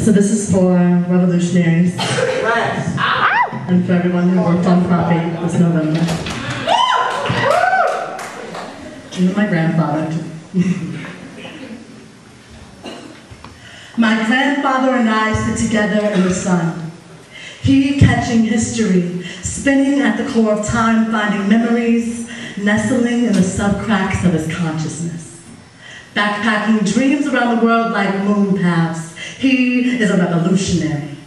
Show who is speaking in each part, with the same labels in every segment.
Speaker 1: So this is for revolutionaries and for everyone who worked on Prop 8 this November. Even my grandfather. My grandfather and I sit together in the sun. He catching history, spinning at the core of time, finding memories, nestling in the subcracks of his consciousness. Backpacking dreams around the world like moon paths. He is a revolutionary.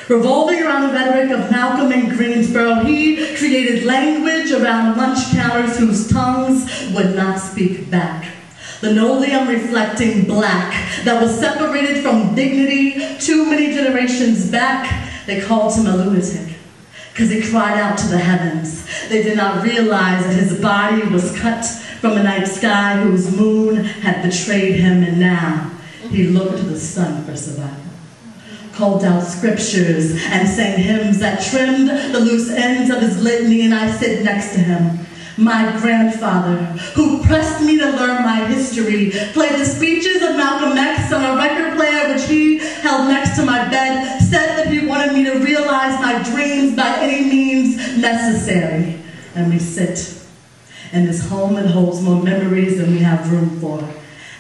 Speaker 1: Revolving around the rhetoric of Malcolm and Greensboro, he created language around lunch counters whose tongues would not speak back. Linoleum reflecting black that was separated from dignity too many generations back. They called him a lunatic because he cried out to the heavens. They did not realize that his body was cut from a night sky whose moon had betrayed him, and now he looked to the sun for survival. Called out scriptures and sang hymns that trimmed the loose ends of his litany, and I sit next to him. My grandfather, who pressed me to learn my history, played the speeches of Malcolm X on a record player which he held next to my bed, said that he wanted me to realize my dreams by any means necessary. And we sit in this home that holds more memories than we have room for.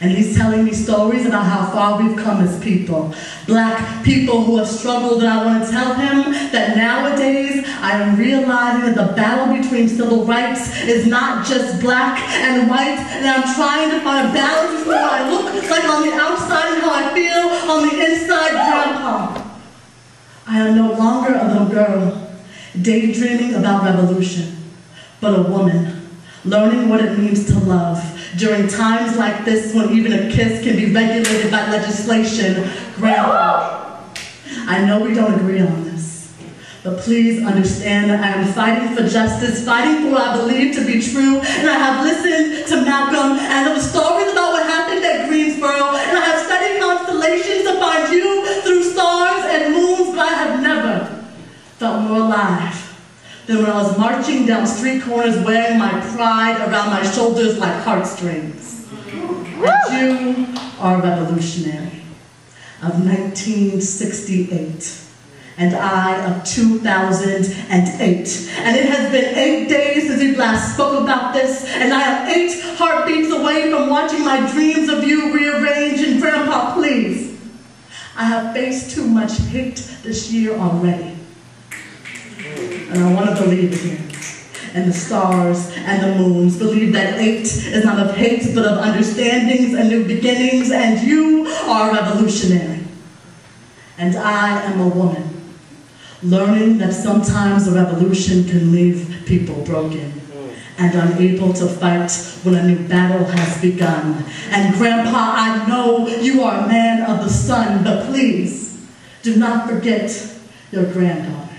Speaker 1: And he's telling me stories about how far we've come as people. Black people who have struggled, and I want to tell him that nowadays I am realizing that the battle between civil rights is not just black and white, and I'm trying to find a balance between what I look like on the outside and how I feel on the inside, Grandpa. I am no longer a little girl daydreaming about revolution, but a woman learning what it means to love. During times like this, when even a kiss can be regulated by legislation, Grandpa, I know we don't agree on this, but please understand that I am fighting for justice, fighting for what I believe to be true, and I have listened to Malcolm and the stories about what happened at Greensboro, and I have studied constellations to find you through stars and moons, but I have never felt more alive than when I was marching down street corners wearing my pride around my shoulders like heartstrings. And you are a revolutionary of 1968, and I of 2008. And it has been 8 days since we last spoke about this, and I am 8 heartbeats away from watching my dreams of you rearrange. And Grandpa, please, I have faced too much hate this year already. And I want to believe again. And the stars and the moons believe that 8 is not of hate, but of understandings and new beginnings, and you are a revolutionary. And I am a woman, learning that sometimes a revolution can leave people broken and unable to fight when a new battle has begun. And Grandpa, I know you are a man of the sun, but please do not forget your granddaughter.